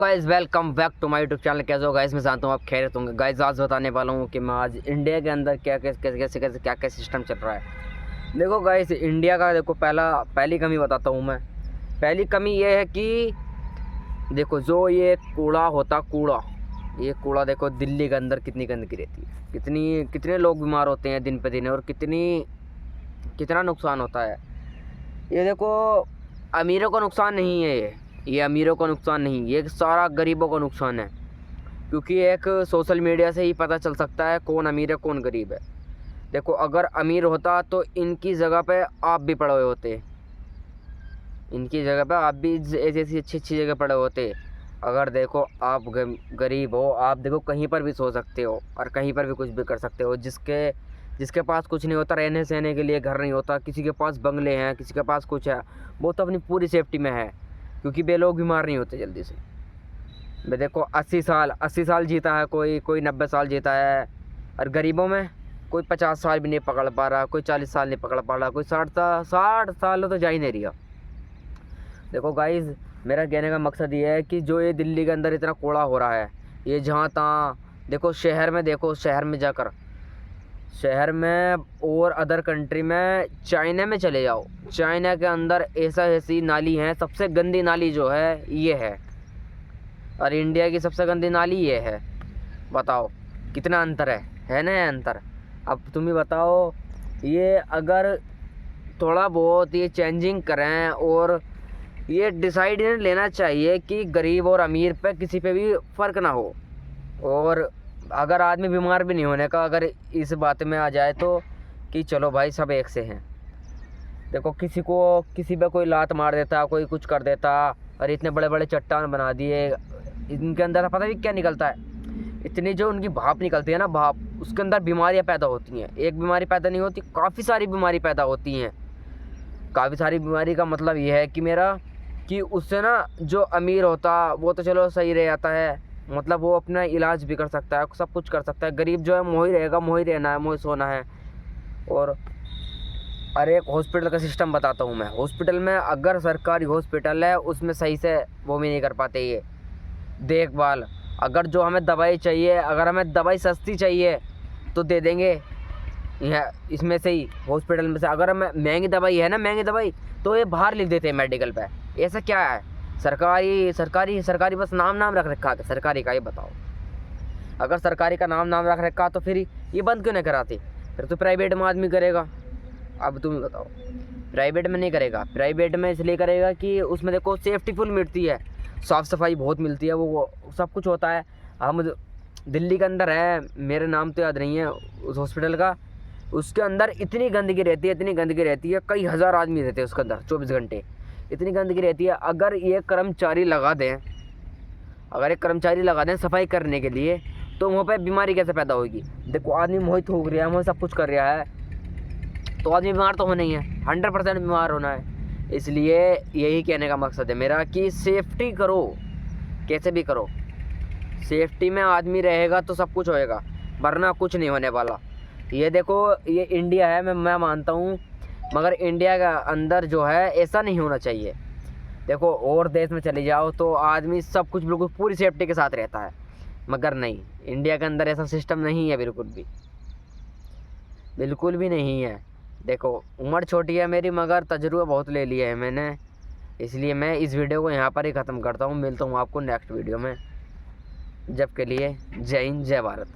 Guys welcome back to my YouTube channel. कैसे हो guys, मैं जानता हूँ आप खैरियत होंगे। गाइस आज बताने वाला हूँ कि मैं आज इंडिया के अंदर क्या क्या सिस्टम चल रहा है। देखो गाइस, इंडिया का देखो पहली कमी बताता हूँ मैं। पहली कमी ये है कि देखो जो ये कूड़ा देखो दिल्ली के अंदर कितनी गंदगी रहती है, कितने लोग बीमार होते हैं दिन पे दिन, और कितना नुकसान होता है। ये देखो अमीरों का नुकसान नहीं है, ये अमीरों का नुकसान नहीं, ये सारा गरीबों का नुकसान है। क्योंकि एक सोशल मीडिया से ही पता चल सकता है कौन अमीर है कौन गरीब है। देखो अगर अमीर होता तो इनकी जगह पे आप भी पड़े हुए होते, इनकी जगह पे आप भी ऐसी अच्छी जगह पड़े होते। अगर देखो आप गरीब हो, आप देखो कहीं पर भी सो सकते हो और कहीं पर भी कुछ भी कर सकते हो। जिसके पास कुछ नहीं होता, रहने सहने के लिए घर नहीं होता, किसी के पास बंगले हैं, किसी के पास कुछ है, वो तो अपनी पूरी सेफ्टी में है, क्योंकि वे लोग बीमार नहीं होते जल्दी से। मैं देखो 80 साल जीता है, कोई 90 साल जीता है, और गरीबों में कोई 50 साल भी नहीं पकड़ पा रहा, कोई 40 साल नहीं पकड़ पा रहा, कोई 60 साल तो जा ही नहीं रहा। देखो गाइज, मेरा कहने का मकसद ये है कि जो ये दिल्ली के अंदर इतना कूड़ा हो रहा है, ये जहाँ तहाँ देखो, शहर में जाकर, शहर में और अदर कंट्री में, चाइना में चले जाओ, चाइना के अंदर ऐसी नाली है, सबसे गंदी नाली जो है ये है, और इंडिया की सबसे गंदी नाली ये है। बताओ कितना अंतर है ना ये अंतर। अब तुम ही बताओ, ये अगर थोड़ा बहुत ये चेंजिंग करें, और ये डिसाइड लेना चाहिए कि गरीब और अमीर पे किसी पे भी फ़र्क ना हो, और अगर आदमी बीमार भी नहीं होने का अगर इस बात में आ जाए तो कि चलो भाई सब एक से हैं। देखो किसी पे कोई लात मार देता, कोई कुछ कर देता, और इतने बड़े बड़े चट्टान बना दिए, इनके अंदर पता भी क्या निकलता है, इतनी जो उनकी भाप निकलती है ना, भाप, उसके अंदर बीमारियां पैदा होती हैं। एक बीमारी पैदा नहीं होती, काफ़ी सारी बीमारी पैदा होती हैं। काफ़ी सारी बीमारी का मतलब ये है कि उससे ना जो अमीर होता वो तो चलो सही रह जाता है, मतलब वो अपना इलाज भी कर सकता है, सब कुछ कर सकता है। गरीब जो है मोह ही रहेगा, मोह ही रहना है, मोह ही सोना है। और अरे एक हॉस्पिटल का सिस्टम बताता हूँ मैं। हॉस्पिटल में अगर सरकारी हॉस्पिटल है, उसमें सही से वो भी नहीं कर पाते ये देखभाल। अगर जो हमें दवाई चाहिए, अगर हमें दवाई सस्ती चाहिए तो दे देंगे यह इसमें से ही, हॉस्पिटल में से। अगर हमें महंगी दवाई है ना, महंगी दवाई, तो ये बाहर लिख देते हैं मेडिकल पे। ऐसा क्या है, सरकारी बस नाम रख रखा है सरकारी का। ये बताओ, अगर सरकारी का नाम रख रखा तो फिर ये बंद क्यों नहीं कराते? फिर तो प्राइवेट में आदमी करेगा। अब तुम बताओ, प्राइवेट में नहीं करेगा। प्राइवेट में इसलिए करेगा कि उसमें देखो सेफ्टी फुल मिलती है, साफ़ सफाई बहुत मिलती है, वो सब कुछ होता है। हम दिल्ली के अंदर है, मेरे नाम तो याद नहीं है उस हॉस्पिटल का, उसके अंदर इतनी गंदगी रहती है, कई हज़ार आदमी रहते हैं उसके अंदर 24 घंटे, इतनी गंदगी रहती है। अगर एक कर्मचारी लगा दें सफाई करने के लिए, तो वहाँ पे बीमारी कैसे पैदा होगी? देखो आदमी मोहित हो रहा है, वो सब कुछ कर रहा है, तो आदमी बीमार तो होना ही है, 100% बीमार होना है। इसलिए यही कहने का मकसद है मेरा कि सेफ्टी करो, कैसे भी करो। सेफ्टी में आदमी रहेगा तो सब कुछ होएगा, वरना कुछ नहीं होने वाला। ये देखो, ये इंडिया है, मैं मानता हूँ, मगर इंडिया का अंदर जो है ऐसा नहीं होना चाहिए। देखो और देश में चले जाओ तो आदमी सब कुछ बिल्कुल पूरी सेफ्टी के साथ रहता है, मगर नहीं, इंडिया के अंदर ऐसा सिस्टम नहीं है, बिल्कुल भी नहीं है। देखो उम्र छोटी है मेरी, मगर तजुर्बा बहुत ले लिया है मैंने, इसलिए मैं इस वीडियो को यहाँ पर ही ख़त्म करता हूँ। मिलता हूँ आपको नेक्स्ट वीडियो में, जब के लिए जय हिंद जय भारत।